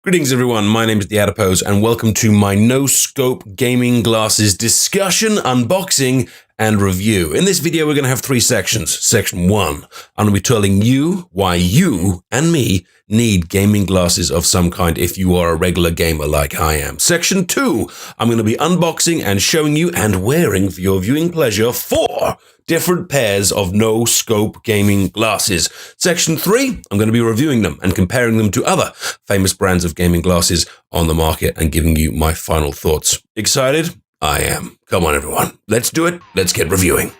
Greetings everyone, my name is The Adipose and welcome to my NoScope gaming glasses discussion, unboxing and review. In this video we're going to have three sections. Section 1, I'm going to be telling you why you and me need gaming glasses of some kind if you are a regular gamer like I am. Section 2, I'm going to be unboxing and showing you and wearing for your viewing pleasure 4 different pairs of NoScope gaming glasses. Section 3, I'm going to be reviewing them and comparing them to other famous brands of gaming glasses on the market and giving you my final thoughts. Excited? I am. Come on everyone, let's do it. Let's get reviewing.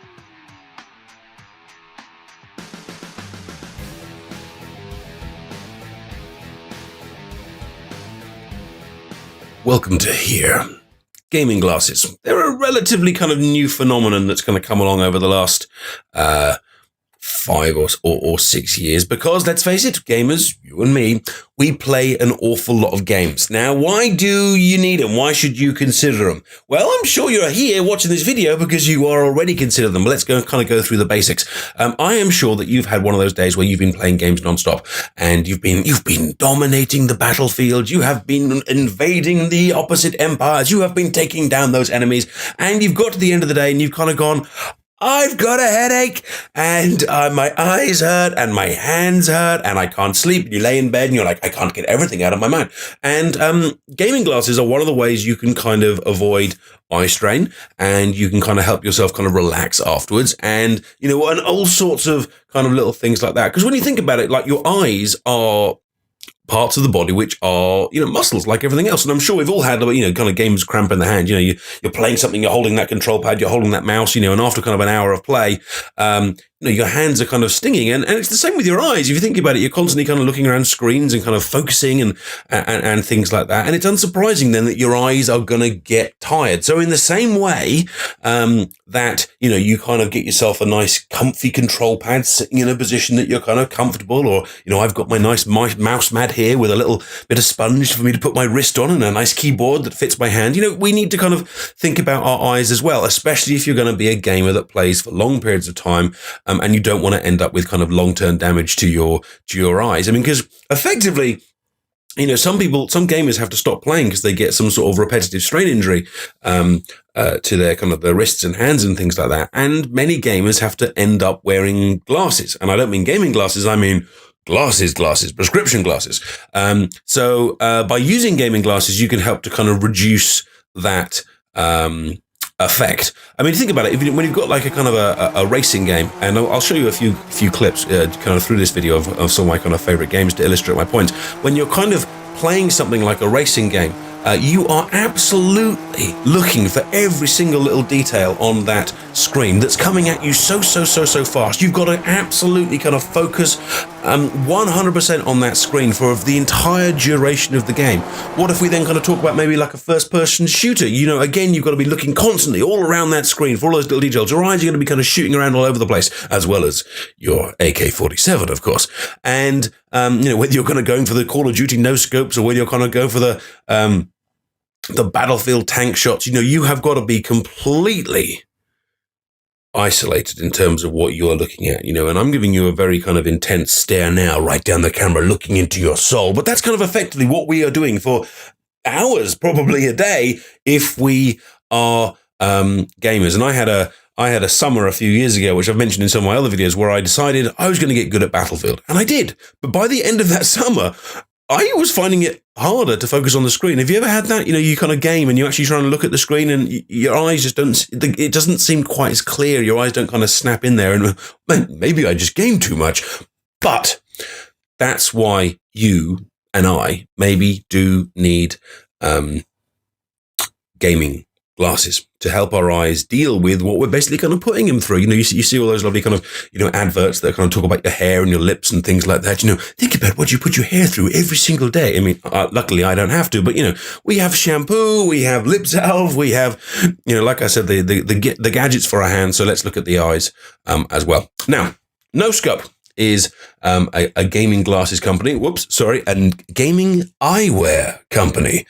Welcome to here. Gaming glasses. They're a relatively kind of new phenomenon that's going to come along over the last 5 or 6 years because, let's face it, gamers, you and me, we play an awful lot of games. Now, why do you need them? Why should you consider them? Well, I'm sure you're here watching this video because you are already considering them. Let's go through the basics. I am sure that you've had one of those days where you've been playing games nonstop and you've been dominating the battlefield. You have been invading the opposite empires. You have been taking down those enemies, and you've got to the end of the day and you've kind of gone, I've got a headache and my eyes hurt and my hands hurt and I can't sleep. You lay in bed and you're like, I can't get everything out of my mind. And gaming glasses are one of the ways you can kind of avoid eye strain and you can kind of help yourself kind of relax afterwards. And, you know, and all sorts of kind of little things like that. Because when you think about it, like your eyes are parts of the body which are, you know, muscles like everything else. And I'm sure we've all had, you know, kind of games cramp in the hand. You know, you're playing something, you're holding that control pad, you're holding that mouse, you know, and after kind of an hour of play, you know, your hands are kind of stinging. And it's the same with your eyes. If you think about it, you're constantly kind of looking around screens and kind of focusing and things like that. And it's unsurprising then that your eyes are going to get tired. So in the same way that, you know, you kind of get yourself a nice comfy control pad sitting in a position that you're kind of comfortable, or, you know, I've got my nice mouse mat here with a little bit of sponge for me to put my wrist on and a nice keyboard that fits my hand. You know, we need to kind of think about our eyes as well, especially if you're going to be a gamer that plays for long periods of time. And you don't want to end up with kind of long-term damage to your eyes. I mean, because effectively, you know, some gamers have to stop playing because they get some sort of repetitive strain injury to their kind of their wrists and hands and things like that. And many gamers have to end up wearing glasses. And I don't mean gaming glasses, I mean glasses, prescription glasses. So by using gaming glasses, you can help to kind of reduce that effect. I mean, think about it. When you've got like a kind of a racing game, and I'll show you a few clips kind of through this video of some of my kind of favorite games to illustrate my points. When you're kind of playing something like a racing game, you are absolutely looking for every single little detail on that screen that's coming at you so fast. You've got to absolutely kind of focus 100% on that screen for the entire duration of the game. What if we then kind of talk about maybe like a first-person shooter? You know, again, you've got to be looking constantly all around that screen for all those little details. Your eyes are going to be kind of shooting around all over the place, as well as your AK-47, of course. And, you know, whether you're kind of going for the Call of Duty no-scopes or whether you're kind of going for the battlefield tank shots, you know, you have got to be completely isolated in terms of what you're looking at, you know, and I'm giving you a very kind of intense stare now, right down the camera, looking into your soul. But that's kind of effectively what we are doing for hours, probably a day, if we are gamers. And I had a summer a few years ago, which I've mentioned in some of my other videos, where I decided I was going to get good at Battlefield. And I did. But by the end of that summer, I was finding it harder to focus on the screen. Have you ever had that? You know, you kind of game and you're actually trying to look at the screen and your eyes just don't, it doesn't seem quite as clear. Your eyes don't kind of snap in there, and maybe I just game too much. But that's why you and I maybe do need gaming glasses to help our eyes deal with what we're basically kind of putting them through. You know, you see all those lovely kind of, you know, adverts that kind of talk about your hair and your lips and things like that. You know, think about what you put your hair through every single day. I mean, luckily I don't have to, but, you know, we have shampoo, we have lip salve, we have, you know, like I said, the gadgets for our hands. So let's look at the eyes as well. Now, NoScope is a gaming glasses company. A gaming eyewear company,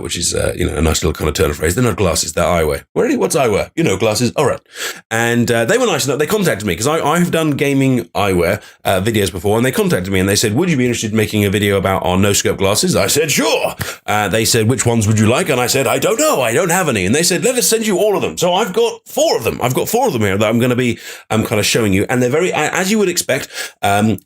which is a nice little kind of turn of phrase. They're not glasses, they're eyewear. What's eyewear? Glasses. All right. And they were nice enough. They contacted me because I've done gaming eyewear videos before, and they contacted me and they said, "Would you be interested in making a video about our NoScope glasses?" I said, "Sure." They said, "Which ones would you like?" And I said, "I don't know. I don't have any." And they said, "Let us send you all of them." So I've got 4 of them. I've got 4 of them here that I'm going to be kind of showing you, and they're very, as you would expect,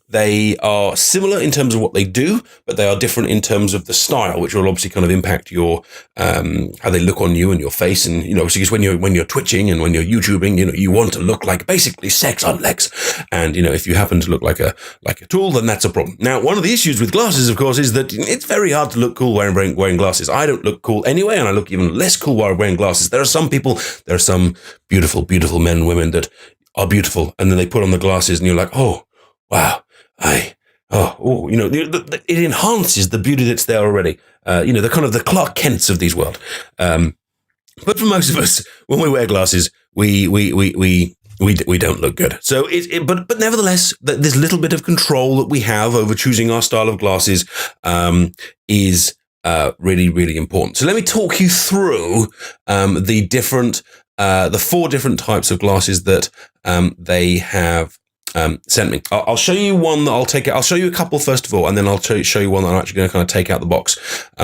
they are similar in terms of what they do, but they are different in terms of the style, which will obviously kind of impact your how they look on you and your face, and obviously because when you're twitching and when you're YouTubing, you want to look like basically sex on legs, and if you happen to look like a tool, then that's a problem. Now, one of the issues with glasses, of course, is that it's very hard to look cool wearing glasses. I don't look cool anyway, and I look even less cool while wearing glasses. There are some beautiful, beautiful men and women that are beautiful, and then they put on the glasses, and you're like, oh, wow, it enhances the beauty that's there already. The kind of the Clark Kents of these world. But for most of us, when we wear glasses, we don't look good. So but nevertheless, this little bit of control that we have over choosing our style of glasses is really, really important. So let me talk you through the 4 different types of glasses that they have sent me. I'll show you one that I'll take out. I'll show you a couple first of all, and then I'll show you one that I'm actually going to kind of take out the box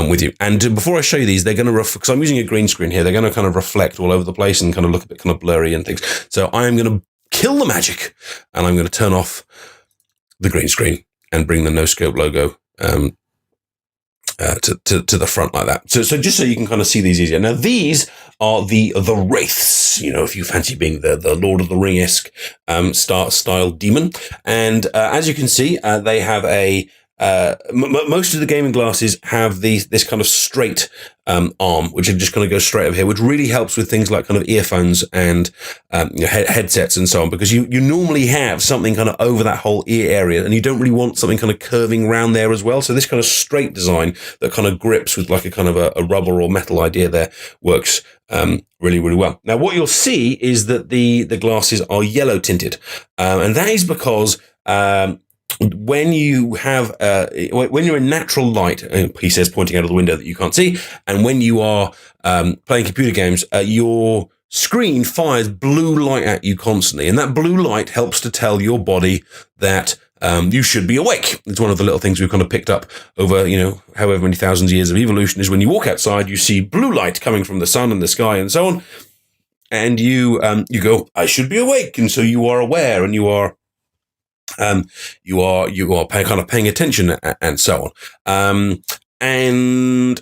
with you. And before I show you these, they're going to because I'm using a green screen here, they're going to kind of reflect all over the place and kind of look a bit kind of blurry and things. So I am going to kill the magic, and I'm going to turn off the green screen and bring the NoScope logo to the front like that. So just so you can kind of see these easier. Now, these are the Wraiths, if you fancy being the Lord of the Ring-esque style demon. And as you can see, they have most of the gaming glasses have this kind of straight arm, which just kind of goes straight over here, which really helps with things like kind of earphones and headsets and so on, because you normally have something kind of over that whole ear area, and you don't really want something kind of curving around there as well. So this kind of straight design that kind of grips with like a kind of a rubber or metal idea there works really, really well. Now, what you'll see is that the glasses are yellow tinted, and that is because when you have when you're in natural light, he says, pointing out of the window that you can't see, and when you are playing computer games, your screen fires blue light at you constantly, and that blue light helps to tell your body that you should be awake. It's one of the little things we've kind of picked up over, however many thousands of years of evolution, is when you walk outside, you see blue light coming from the sun and the sky and so on, and you go, I should be awake, and so you are aware, and you are kind of paying attention and so on. And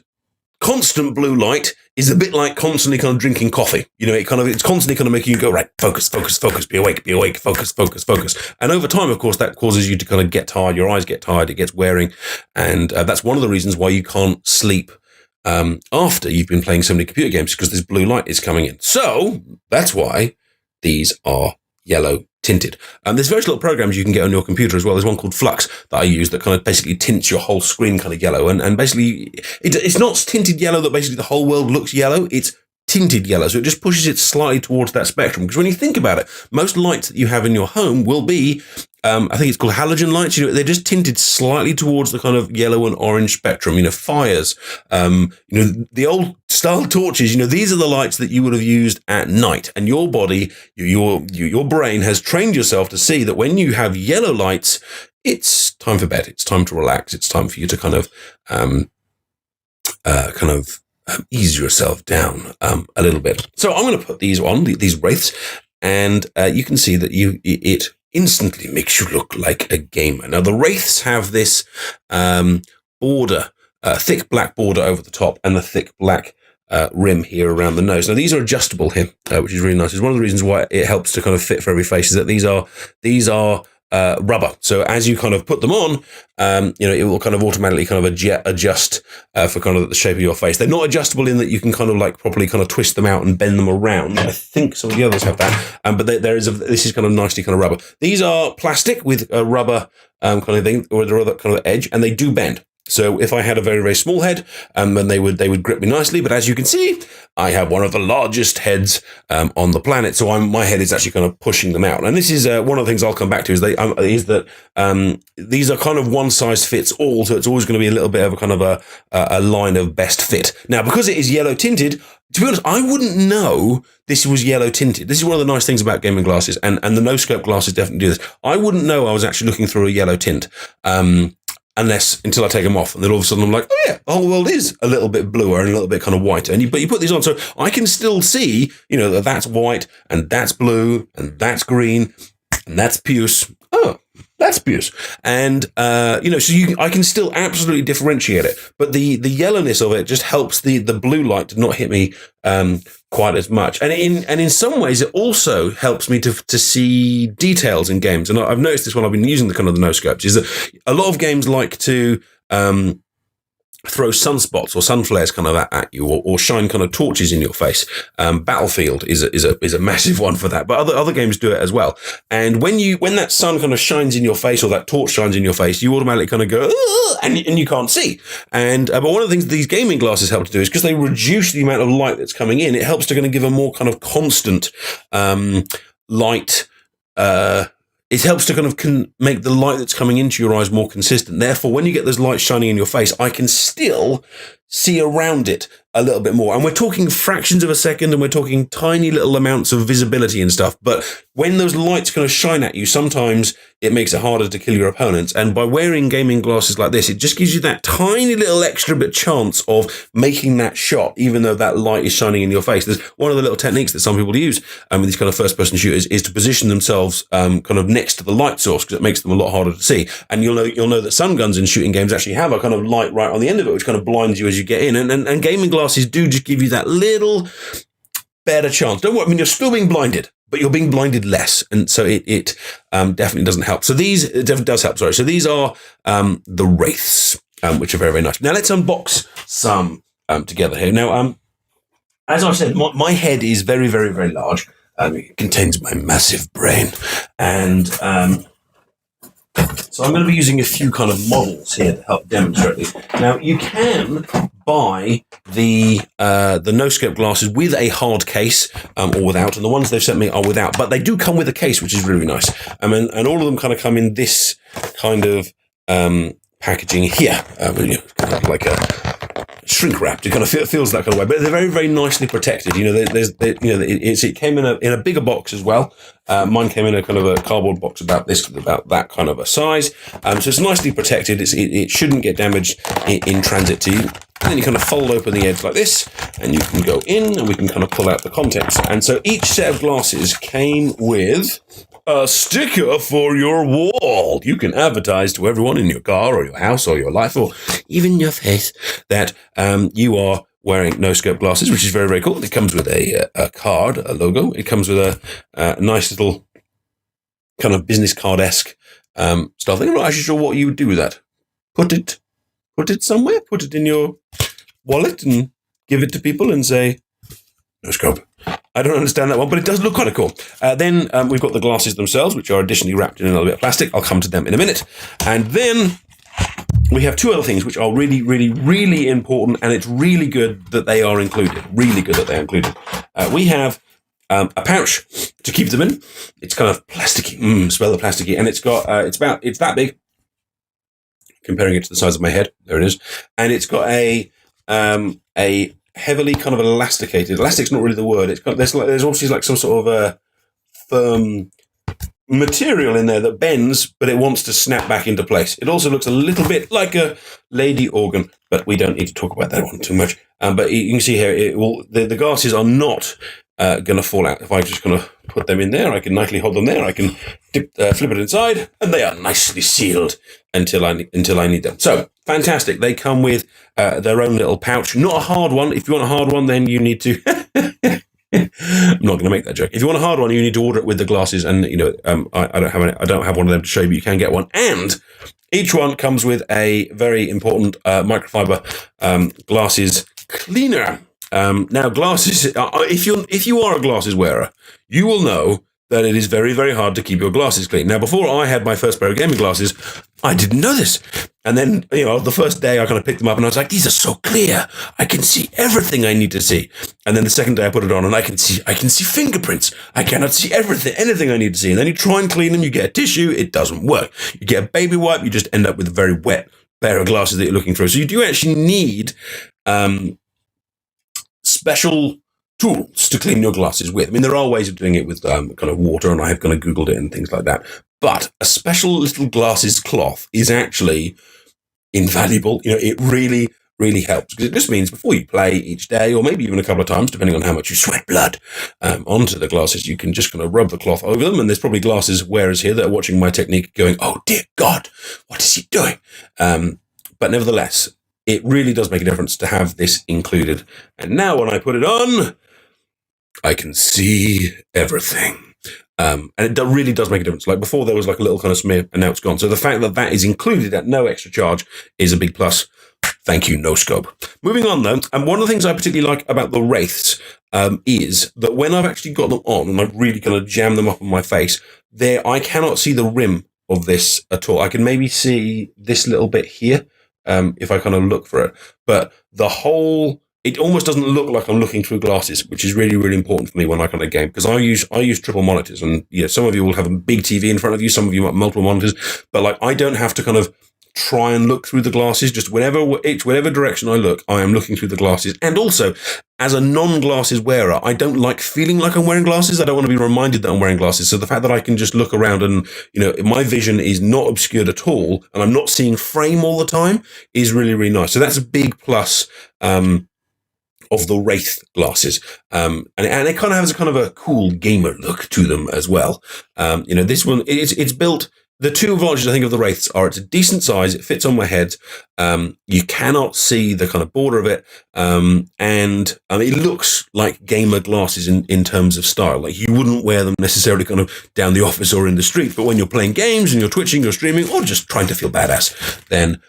constant blue light is a bit like constantly kind of drinking coffee. It's constantly kind of making you go, right, focus, be awake, focus. And over time, of course, that causes you to kind of get tired. Your eyes get tired. It gets wearing. And that's one of the reasons why you can't sleep after you've been playing so many computer games, because this blue light is coming in. So that's why these are yellow tinted. There's various little programs you can get on your computer as well. There's one called Flux that I use that kind of basically tints your whole screen kind of yellow. And basically, it's not tinted yellow that basically the whole world looks yellow. It's tinted yellow. So it just pushes it slightly towards that spectrum. Because when you think about it, most lights that you have in your home will be, I think it's called halogen lights. They're just tinted slightly towards the kind of yellow and orange spectrum. Fires, the old style torches. These are the lights that you would have used at night. And your body, your brain has trained yourself to see that when you have yellow lights, it's time for bed. It's time to relax. It's time for you to kind of ease yourself down a little bit. So I'm going to put these on, these Wraiths, and you can see that it instantly makes you look like a gamer. Now, the Wraiths have this border, thick black border over the top, and the thick black rim here around the nose. Now, these are adjustable here, which is really nice. It's one of the reasons why it helps to kind of fit for every face, is that these are rubber. So as you kind of put them on, it will kind of automatically kind of adjust for kind of the shape of your face. They're not adjustable in that you can kind of like properly kind of twist them out and bend them around. I think some of the others have that. But this is kind of nicely kind of rubber. These are plastic with a rubber kind of thing, or the other kind of edge, and they do bend. So if I had a very, very small head, then they would grip me nicely. But as you can see, I have one of the largest heads on the planet. So my head is actually kind of pushing them out. And this is one of the things I'll come back to is that these are kind of one size fits all. So it's always going to be a little bit of a kind of a line of best fit. Now, because it is yellow tinted, to be honest, I wouldn't know this was yellow tinted. This is one of the nice things about gaming glasses, and the NoScope glasses definitely do this. I wouldn't know I was actually looking through a yellow tint. Until I take them off, and then all of a sudden I'm like, oh yeah, the whole world is a little bit bluer and a little bit kind of whiter. But you put these on, so I can still see, that that's white and that's blue and that's green and that's puce. Oh, that's puce, and I can still absolutely differentiate it. But the yellowness of it just helps the blue light to not hit me quite as much, and in some ways it also helps me to see details in games. And I've noticed this when I've been using the kind of the NoScopes is that a lot of games like to throw sunspots or sun flares kind of at you, or shine kind of torches in your face. Battlefield is a massive one for that, but other games do it as well. And when that sun kind of shines in your face, or that torch shines in your face, you automatically kind of go, and you can't see. And but one of the things these gaming glasses help to do is because they reduce the amount of light that's coming in, it helps to kind of give a more kind of constant light. It helps to kind of make the light that's coming into your eyes more consistent. Therefore, when you get those lights shining in your face, I can still see around it a little bit more. And we're talking fractions of a second, and we're talking tiny little amounts of visibility and stuff. But when those lights kind of shine at you, sometimes it makes it harder to kill your opponents. And by wearing gaming glasses like this, it just gives you that tiny little extra bit chance of making that shot, even though that light is shining in your face. There's one of the little techniques that some people use with these kind of first-person shooters is to position themselves kind of next to the light source, because it makes them a lot harder to see. And you'll know that some guns in shooting games actually have a kind of light right on the end of it, which kind of blinds you as you get in. And gaming glasses do just give you that little better chance. Don't worry, you're still being blinded, but you're being blinded less. And so it definitely doesn't help. So it definitely does help, sorry. So these are the Wraiths, which are very, very nice. Now let's unbox some together here. Now, as I said, my head is very, very, very large. It contains my massive brain. And so I'm going to be using a few kind of models here to help demonstrate this. Now, you can buy the NoScope glasses with a hard case or without, and the ones they've sent me are without, but they do come with a case, which is really nice. And all of them kind of come in this kind of packaging here, kind of like a shrink wrapped. It kind of feels that kind of way, but they're very, very nicely protected. It came in a bigger box as well. Mine came in a kind of a cardboard box about that kind of a size. So it's nicely protected. It shouldn't get damaged in transit to you. And then you kind of fold open the edge like this, and you can go in, and we can kind of pull out the contents. And so each set of glasses came with a sticker for your wall. You can advertise to everyone in your car or your house or your life or even your face that you are wearing NoScope glasses, which is very, very cool. It comes with a card, a logo. It comes with a nice little kind of business card-esque style thing. I'm not actually sure what you would do with that. Put it somewhere. Put it in your wallet and give it to people and say, NoScope. I don't understand that one, but it does look kind of cool. Then we've got the glasses themselves, which are additionally wrapped in a little bit of plastic. I'll come to them in a minute. And then we have two other things which are really, really, really important, and it's really good that they are included. Really good that they're included. We have a pouch to keep them in. It's kind of plasticky. Smell the plasticky. And it's got, it's that big, comparing it to the size of my head. There it is. And it's got a heavily kind of elasticated. Elastic's not really the word. It's got there's obviously like some sort of a firm material in there that bends, but it wants to snap back into place. It also looks a little bit like a lady organ, but we don't need to talk about that one too much. But you can see here, the glasses are not going to fall out. If I just kind of put them in there, I can nicely hold them there. I can flip it inside, and they are nicely sealed until I need them. So fantastic. They come with their own little pouch. Not a hard one. If you want a hard one, then you need to. I'm not going to make that joke. If you want a hard one, you need to order it with the glasses, and I don't have one of them to show you, but you can get one. And each one comes with a very important microfiber glasses cleaner. Now, glasses. If you are a glasses wearer, you will know that it is very, very hard to keep your glasses clean. Now, before I had my first pair of gaming glasses, I didn't know this. And then, the first day I kind of picked them up and I was like, these are so clear. I can see everything I need to see. And then the second day I put it on and I can see fingerprints. I cannot see anything I need to see. And then you try and clean them, you get a tissue, it doesn't work. You get a baby wipe, you just end up with a very wet pair of glasses that you're looking through. So you do actually need special tools to clean your glasses with. I mean, there are ways of doing it with kind of water, and I have kind of Googled it and things like that. But a special little glasses cloth is actually invaluable. It really, really helps, because it just means before you play each day, or maybe even a couple of times, depending on how much you sweat blood onto the glasses, you can just kind of rub the cloth over them. And there's probably glasses wearers here that are watching my technique going, oh, dear God, what is he doing? But nevertheless, it really does make a difference to have this included. And now when I put it on, I can see everything. And it really does make a difference. Like before, there was like a little kind of smear, and now it's gone. So the fact that that is included at no extra charge is a big plus. Thank you, NoScope. Moving on, though, and one of the things I particularly like about the Wraiths is that when I've actually got them on and I've really kind of jammed them up on my face, I cannot see the rim of this at all. I can maybe see this little bit here if I kind of look for it. But it almost doesn't look like I'm looking through glasses, which is really, really important for me when I kind of game, because I use triple monitors, and some of you will have a big TV in front of you, some of you have multiple monitors, but like I don't have to kind of try and look through the glasses. Just whatever direction I look, I am looking through the glasses. And also, as a non-glasses wearer, I don't like feeling like I'm wearing glasses. I don't want to be reminded that I'm wearing glasses. So the fact that I can just look around and, my vision is not obscured at all, and I'm not seeing frame all the time, is really, really nice. So that's a big plus of the Wraith glasses. And it kind of has a kind of a cool gamer look to them as well. This one, it's built. The two advantages I think of the Wraiths are it's a decent size, it fits on my head, you cannot see the kind of border of it, and it looks like gamer glasses in terms of style. Like you wouldn't wear them necessarily kind of down the office or in the street, but when you're playing games and you're twitching, you're streaming, or just trying to feel badass, then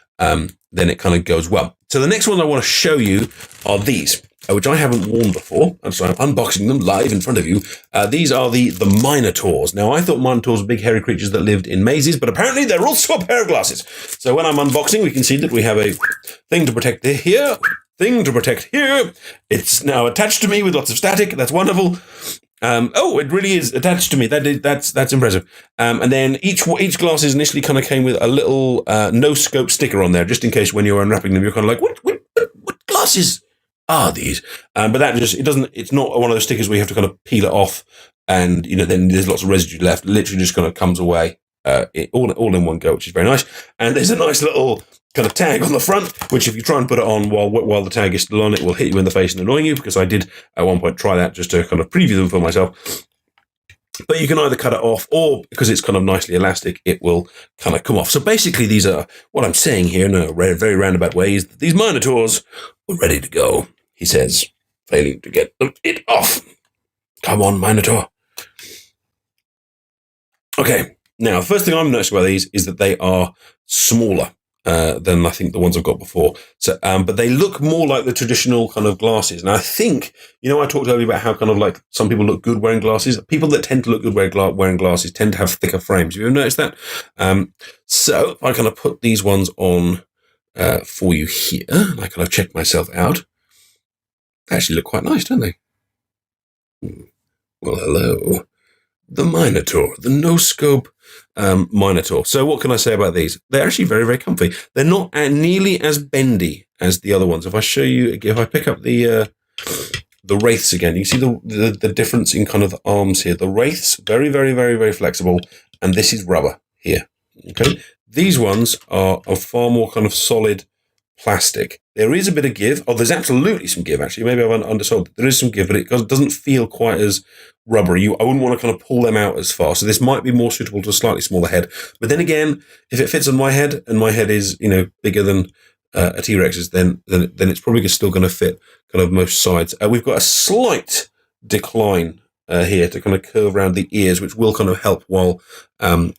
it kind of goes well. So the next one I want to show you are these, which I haven't worn before, and so I'm unboxing them live in front of you. These are the Minotaurs. Now, I thought Minotaurs were big hairy creatures that lived in mazes, but apparently they're also a pair of glasses. So when I'm unboxing, we can see that we have a thing to protect here, thing to protect here. It's now attached to me with lots of static. That's wonderful. It really is attached to me. That's impressive. And then each glass initially kind of came with a little NoScope sticker on there, just in case when you're unwrapping them, you're kind of like, what glasses are these? But it's not one of those stickers where you have to kind of peel it off and, then there's lots of residue left. It literally just kind of comes away all in one go, which is very nice. And there's a nice little kind of tag on the front, which if you try and put it on while the tag is still on, it will hit you in the face and annoying you, because I did at one point try that just to kind of preview them for myself. But you can either cut it off, or because it's kind of nicely elastic, it will kind of come off. So basically, these are what I'm saying here in a very roundabout way, is that these Minotaurs were ready to go, he says, failing to get it off. Come on, Minotaur. Okay, now the first thing I'm noticing about these is that they are smaller than I think the ones I've got before. So, but they look more like the traditional kind of glasses. And I think, I talked earlier about how kind of like some people look good wearing glasses. People that tend to look good wearing glasses tend to have thicker frames. Have you ever noticed that? So if I kind of put these ones on for you here, and I kind of check myself out, they actually look quite nice, don't they? Well, hello. The Minotaur, the NoScope Minotaur. So what can I say about these? They're actually very, very comfy. They're not nearly as bendy as the other ones. If I show you, if I pick up the Wraiths again, you see the difference in kind of the arms here. The Wraiths, very, very, very, very flexible, and this is rubber here. Okay, these ones are a far more kind of solid plastic. There is a bit of give. Oh, there's absolutely some give, actually. Maybe I've undersold. There is some give, but it doesn't feel quite as rubbery. I wouldn't want to kind of pull them out as far. So this might be more suitable to a slightly smaller head. But then again, if it fits on my head, and my head is, bigger than a T-Rex's, then it's probably still going to fit kind of most sides. We've got a slight decline here to kind of curve around the ears, which will kind of help while kind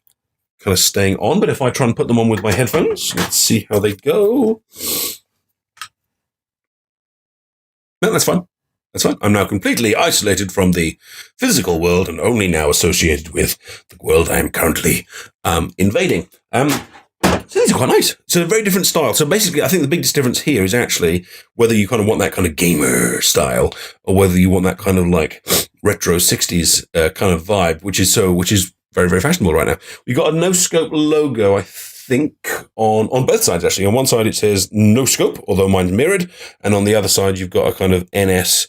of staying on. But if I try and put them on with my headphones, let's see how they go. No, that's fine. That's fine. I'm now completely isolated from the physical world and only now associated with the world I am currently invading. So these are quite nice. It's a very different style. So basically, I think the biggest difference here is actually whether you kind of want that kind of gamer style or whether you want that kind of like retro 60s kind of vibe, which is very, very fashionable right now. We've got a NoScope logo, I think, on both sides, actually. On one side, it says NoScope, although mine's mirrored. And on the other side, you've got a kind of NS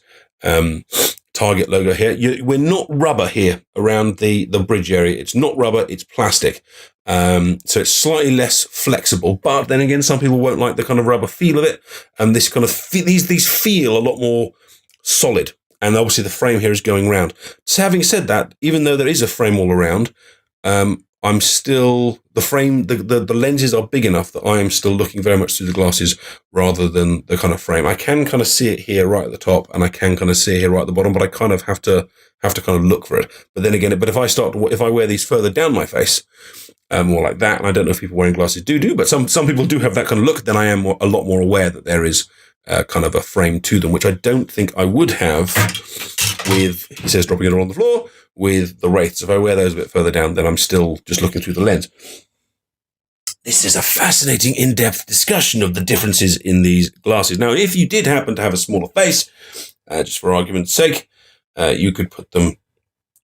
target logo here. We're not rubber here around the bridge area. It's not rubber, it's plastic. So it's slightly less flexible, but then again, some people won't like the kind of rubber feel of it. And this kind of, these feel a lot more solid. And obviously the frame here is going round. So having said that, even though there is a frame all around, I'm still, the lenses are big enough that I am still looking very much through the glasses rather than the kind of frame. I can kind of see it here right at the top and I can kind of see it here right at the bottom, but I kind of have to kind of look for it. But then again, if I wear these further down my face, more like that, and I don't know if people wearing glasses do, but some people do have that kind of look, then I am a lot more aware that there is kind of a frame to them, which I don't think I would have with, he says, dropping it on the floor, with the Wraiths. If I wear those a bit further down, then I'm still just looking through the lens. This is a fascinating, in-depth discussion of the differences in these glasses. Now, if you did happen to have a smaller face, just for argument's sake, you could put them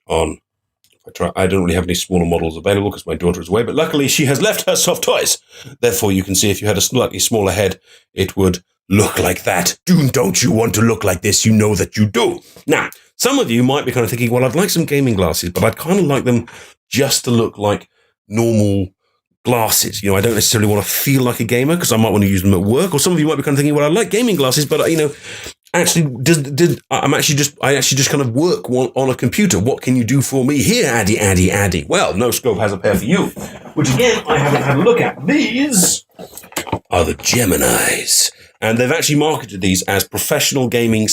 on. I don't really have any smaller models available because my daughter is away, but luckily she has left her soft toys. Therefore, you can see if you had a slightly smaller head, it would look like that. Don't you want to look like this? You know that you do. Now, some of you might be kind of thinking, well, I'd like some gaming glasses, but I'd kind of like them just to look like normal glasses. You know, I don't necessarily want to feel like a gamer because I might want to use them at work. Or some of you might be kind of thinking, well, I like gaming glasses, but you know, actually, I actually just kind of work on a computer. What can you do for me here, Addy? Well, NoScope has a pair for you, which again, I haven't had a look at. These are the Geminis. And they've actually marketed these as professional gaming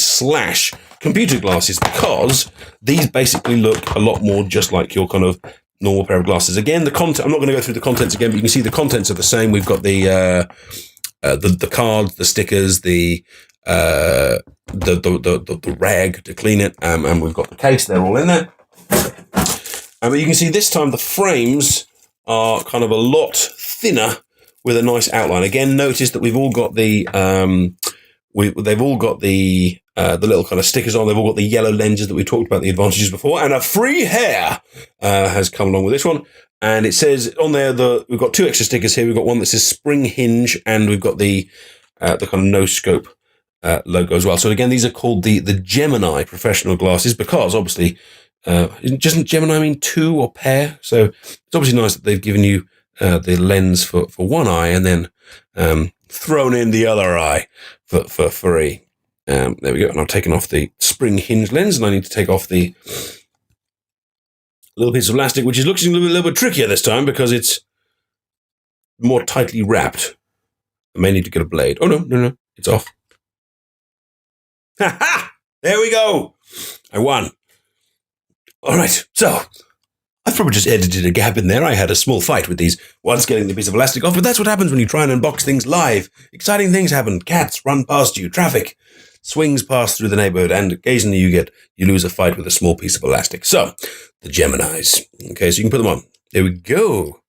/ computer glasses because these basically look a lot more just like your kind of normal pair of glasses. Again, the content, I'm not going to go through the contents again, but you can see the contents are the same. We've got the cards, the stickers, the rag to clean it, and we've got the case. They're all in there. But you can see this time the frames are kind of a lot thinner with a nice outline. Again, notice that we've all got the they've all got the little kind of stickers on. They've all got the yellow lenses that we talked about the advantages before, and a free hair has come along with this one. And it says on there we've got 2 extra stickers here. We've got one that says Spring Hinge, and we've got the kind of NoScope logo as well. So again, these are called the Gemini professional glasses because obviously, doesn't Gemini mean 2 or pair? So it's obviously nice that they've given you the lens for one eye and then thrown in the other eye for free. There we go. And I've taken off the spring hinge lens, and I need to take off the little piece of elastic, which is looking a little bit trickier this time because it's more tightly wrapped. I may need to get a blade. Oh, no, it's off. Ha ha! There we go. I won. All right, so I've probably just edited a gap in there. I had a small fight with these once getting the piece of elastic off, but that's what happens when you try and unbox things live. Exciting things happen. Cats run past you. Traffic swings past through the neighborhood, and occasionally you lose a fight with a small piece of elastic. So, the Geminis. Okay, so you can put them on. There we go.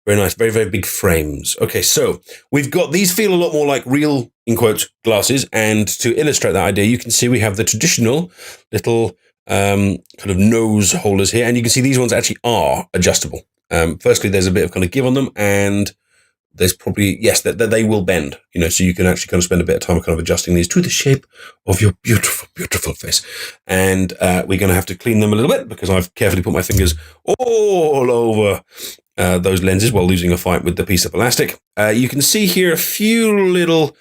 Very nice. Very, very big frames. Okay, so we've got these feel a lot more like real, in quotes, glasses. And to illustrate that idea, you can see we have the traditional little kind of nose holders here, and you can see these ones actually are adjustable. Firstly, there's a bit of kind of give on them, and there's probably, yes, that they will bend, you know, so you can actually kind of spend a bit of time kind of adjusting these to the shape of your beautiful, beautiful face. And we're going to have to clean them a little bit because I've carefully put my fingers all over those lenses while losing a fight with the piece of elastic. You can see here a few little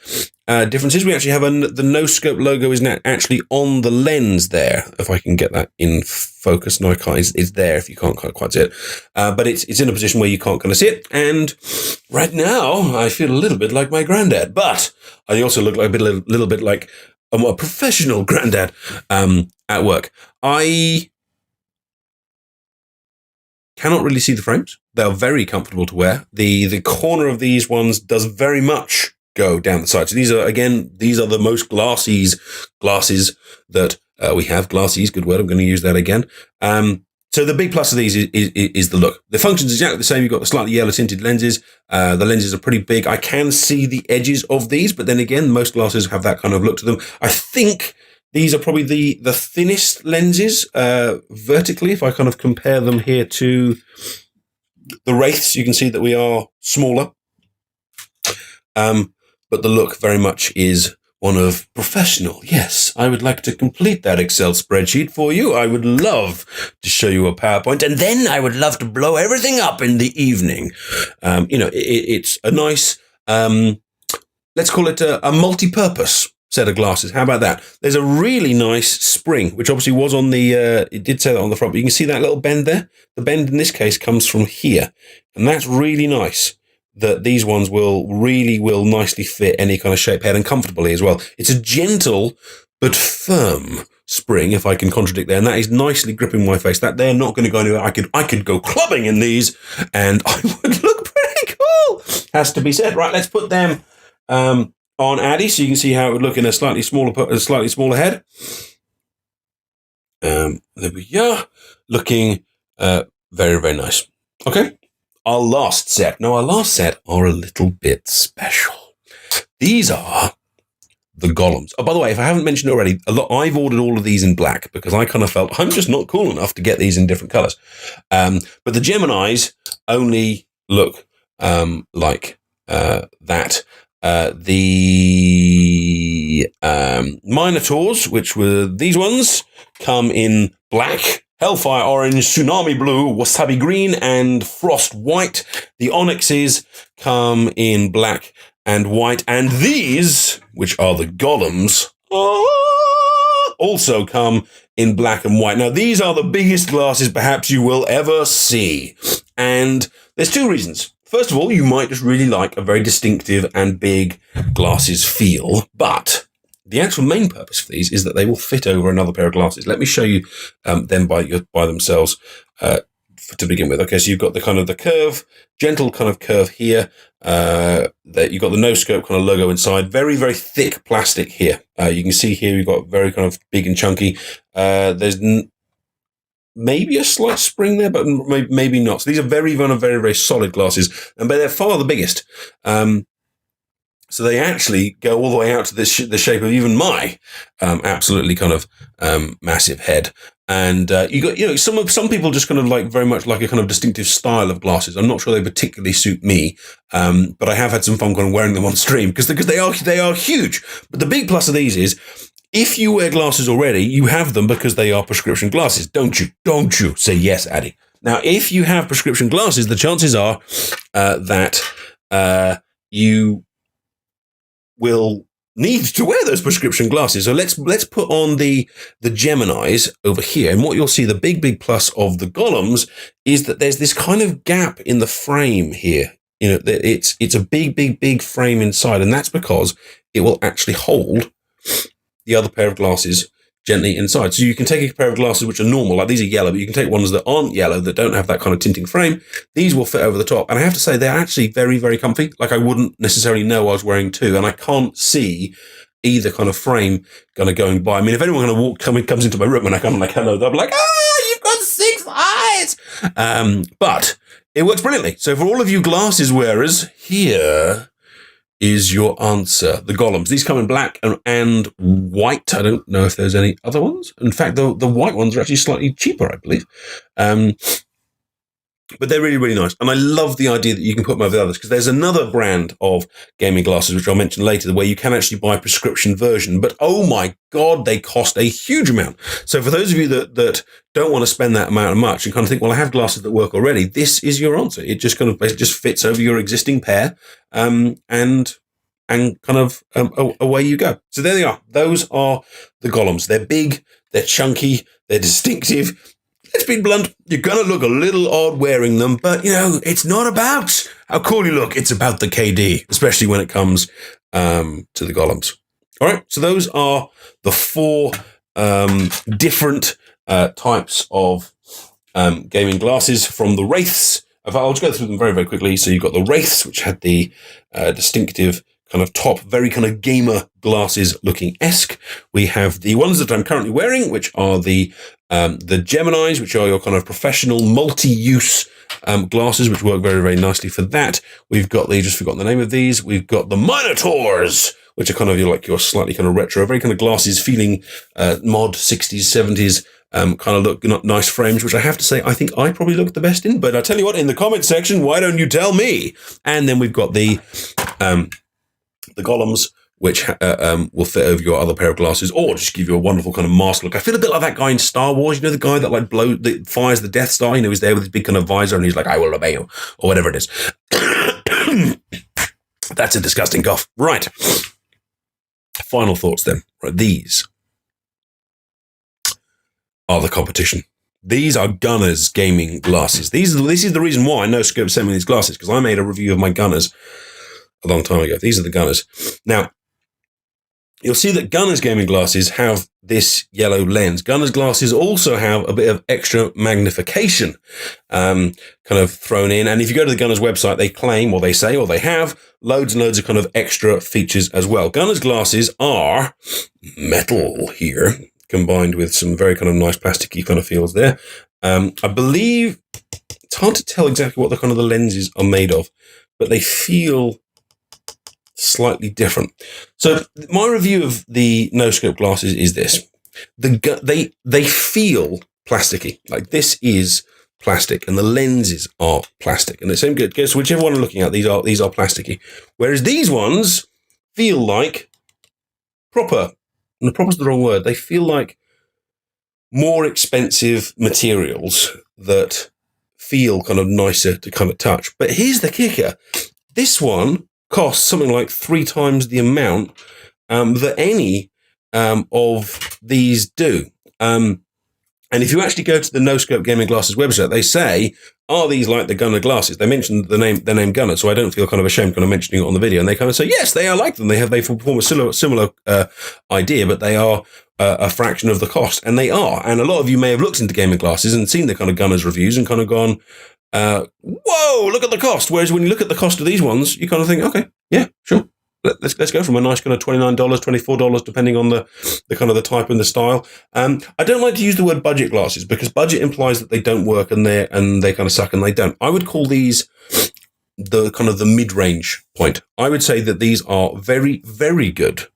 differences. We actually have the NoScope logo is now actually on the lens there. If I can get that in focus. No, I can't. It's there if you can't quite see it. But it's in a position where you can't kind of see it. And right now, I feel a little bit like my granddad. But I also look like a little bit like a professional granddad at work. I cannot really see the frames. They're very comfortable to wear. The corner of these ones does very much go down the side. So these are the most glasses that we have. Glasses, good word. I'm going to use that again. So the big plus of these is the look. The function's exactly the same. You've got the slightly yellow tinted lenses. The lenses are pretty big. I can see the edges of these, but then again, most glasses have that kind of look to them. I think these are probably the thinnest lenses vertically. If I kind of compare them here to the Wraiths, you can see that we are smaller. But the look very much is one of professional. Yes, I would like to complete that Excel spreadsheet for you. I would love to show you a PowerPoint, and then I would love to blow everything up in the evening. It's a nice, let's call it a multi-purpose set of glasses. How about that? There's a really nice spring, which obviously was on the, it did say that on the front, but you can see that little bend there. The bend in this case comes from here, and that's really nice. That these ones will nicely fit any kind of shape head and comfortably as well. It's a gentle but firm spring, if I can contradict there, and that is nicely gripping my face. That they're not going to go anywhere. I could go clubbing in these, and I would look pretty cool. Has to be said. Right, let's put them on Addy, so you can see how it would look in a slightly smaller head. There we go, looking very, very nice. Okay. Our last set are a little bit special. These are the Golems. Oh, by the way, if I haven't mentioned already, I've ordered all of these in black because I kind of felt I'm just not cool enough to get these in different colors. But the Geminis only look like that. The Minotaurs, which were these ones, come in black, Hellfire orange, tsunami blue, wasabi green, and frost white. The onyxes come in black and white. And these, which are the Golems, also come in black and white. Now, these are the biggest glasses perhaps you will ever see. And there's two reasons. First of all, you might just really like a very distinctive and big glasses feel, but the actual main purpose for these is that they will fit over another pair of glasses. Let me show you them by themselves to begin with. Okay, so you've got the curve, gentle kind of curve here. That you've got the NoScope kind of logo inside. Very, very thick plastic here. You can see here you've got very kind of big and chunky. There's maybe a slight spring there, but maybe not. So these are very, very, very solid glasses, but they're far the biggest. So they actually go all the way out to the shape of even my absolutely kind of massive head. And you got, some people just kind of like very much like a kind of distinctive style of glasses. I'm not sure they particularly suit me, but I have had some fun kind of wearing them on stream because they are huge. But the big plus of these is, if you wear glasses already, you have them because they are prescription glasses, don't you? Don't you? Say yes, Addy. Now, if you have prescription glasses, the chances are that you will need to wear those prescription glasses. So let's put on the Geminis over here. And what you'll see, the big plus of the Golems is that there's this kind of gap in the frame here. It's a big frame inside, and that's because it will actually hold the other pair of glasses gently inside. So you can take a pair of glasses which are normal, like these are yellow, but you can take ones that aren't yellow, that don't have that kind of tinting frame. These will fit over the top. And I have to say, they're actually very, very comfy. Like, I wouldn't necessarily know I was wearing two, and I can't see either kind of frame kind of going by. I mean, if anyone comes into my room and I come like, hello, they'll be like, you've got 6 eyes. But it works brilliantly. So for all of you glasses wearers, here is your answer. The Golems. These come in black and white. I don't know if there's any other ones. In fact, the white ones are actually slightly cheaper, I believe. But they're really, really nice. And I love the idea that you can put them over the others, because there's another brand of gaming glasses, which I'll mention later, where you can actually buy a prescription version. But oh my God, they cost a huge amount. So for those of you that don't want to spend that amount of much and kind of think, well, I have glasses that work already, this is your answer. It just kind of basically just fits over your existing pair, and kind of away you go. So there they are. Those are the Golems. They're big, they're chunky, they're distinctive. Let's be blunt, you're going to look a little odd wearing them, but, it's not about how cool you look. It's about the KD, especially when it comes to the Golems. All right, so those are the 4 different types of gaming glasses from the Wraiths. I'll just go through them very, very quickly. So you've got the Wraiths, which had the distinctive kind of top, very kind of gamer glasses looking esque. We have the ones that I'm currently wearing, which are the Geminis, which are your kind of professional multi-use glasses, which work very, very nicely for that. We've got just forgotten the name of these. We've got the Minotaurs, which are kind of your slightly kind of retro, very kind of glasses feeling mod 60s, 70s. Kind of look nice frames, which I have to say I think I probably look the best in. But I tell you what, in the comment section, why don't you tell me? And then we've got the Golems, which will fit over your other pair of glasses, or just give you a wonderful kind of mask look. I feel a bit like that guy in Star Wars, the guy that that fires the Death Star. He's there with his big kind of visor, and he's like, "I will obey you," or whatever it is. That's a disgusting cough. Right. Final thoughts then. Right, these are the competition. These are Gunnars gaming glasses. This is the reason why NoScope sent me these glasses, because I made a review of my Gunnars a long time ago. These are the Gunnars. Now, you'll see that Gunnars gaming glasses have this yellow lens. Gunnars glasses also have a bit of extra magnification kind of thrown in. And if you go to the Gunnars website, they claim, or they say, or they have loads and loads of kind of extra features as well. Gunnars glasses are metal here, combined with some very kind of nice plasticky kind of feels there. I believe it's hard to tell exactly what the kind of the lenses are made of, but they feel slightly different. So my review of the NoScope glasses is this: they feel plasticky. Like, this is plastic, and the lenses are plastic, and the same goes whichever one I'm looking at. These are plasticky, whereas these ones feel like proper. And proper is the wrong word. They feel like more expensive materials that feel kind of nicer to kind of touch. But here's the kicker: this one costs something like 3 times the amount that any of these do. And if you actually go to the NoScope Gaming Glasses website, they say, are these like the Gunnar glasses? They mentioned the name Gunnar, so I don't feel kind of ashamed kind of mentioning it on the video. And they kind of say, yes, they are like them. They perform a similar idea, but they are a fraction of the cost. And they are. And a lot of you may have looked into gaming glasses and seen the kind of Gunnars reviews and kind of gone, whoa, look at the cost. Whereas when you look at the cost of these ones, you kind of think, okay, yeah, sure. Let's go from a nice kind of $29, $24, depending on the kind of the type and the style. I don't like to use the word budget glasses, because budget implies that they don't work and they kind of suck, and they don't. I would call these the kind of the mid-range point. I would say that these are very, very good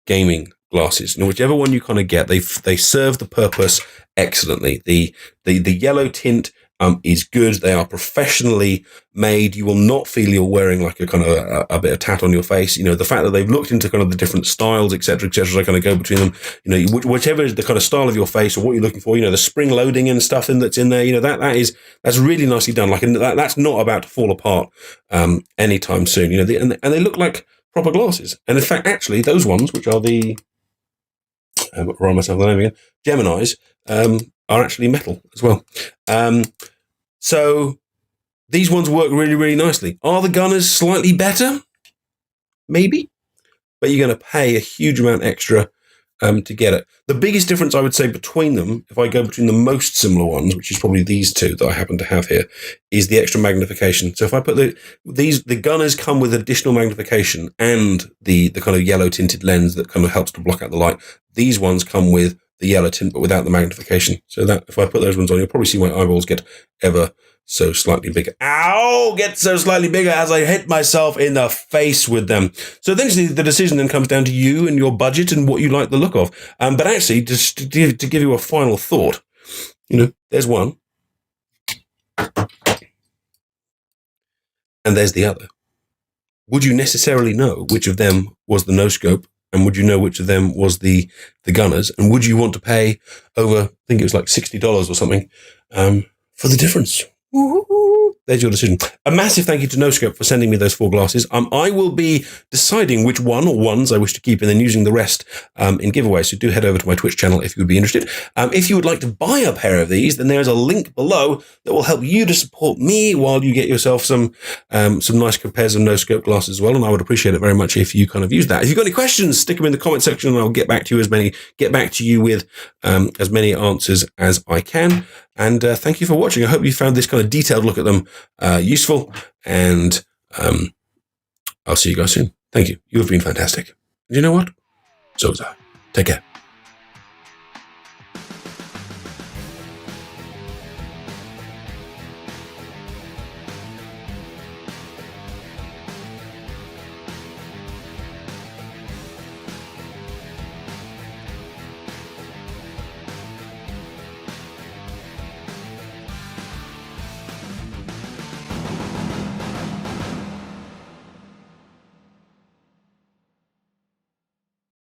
gaming glasses. Now, whichever one you kind of get, they serve the purpose excellently. The yellow tint is good. They are professionally made. You will not feel you're wearing like a kind of a bit of tat on your face. The fact that they've looked into kind of the different styles, etc., as I kind of go between them, whichever is the kind of style of your face or what you're looking for, the spring loading and stuff that's in there, that's really nicely done. Like, and that's not about to fall apart anytime soon. And they look like proper glasses. And in fact, actually, those ones, which are the wrong myself the name again, Geminis, are actually metal as well. So these ones work really, really nicely. Are the Gunnars slightly better? Maybe. But you're going to pay a huge amount extra to get it. The biggest difference, I would say, between them, if I go between the most similar ones, which is probably these two that I happen to have here, is the extra magnification. So if I put the Gunnars come with additional magnification and the kind of yellow tinted lens that kind of helps to block out the light. These ones come with the yellow tint, but without the magnification. So that if I put those ones on, you'll probably see my eyeballs get ever so slightly bigger. Ow! Get so slightly bigger as I hit myself in the face with them. So eventually the decision then comes down to you and your budget and what you like the look of. But actually, just to give you a final thought, there's one. And there's the other. Would you necessarily know which of them was the NoScope? And would you know which of them was the Gunnars? And would you want to pay over, I think it was like $60 or something, for the difference? Woo-hoo. There's your decision. A massive thank you to NoScope for sending me those 4 glasses. I will be deciding which one or ones I wish to keep and then using the rest in giveaways. So do head over to my Twitch channel if you would be interested. If you would like to buy a pair of these, then there's a link below that will help you to support me while you get yourself some nice pairs of NoScope glasses as well. And I would appreciate it very much if you kind of use that. If you've got any questions, stick them in the comment section and I'll get back to you with as many answers as I can. And thank you for watching. I hope you found this kind of detailed look at them useful. And I'll see you guys soon. Thank you. You have been fantastic. And you know what? So was I. Take care.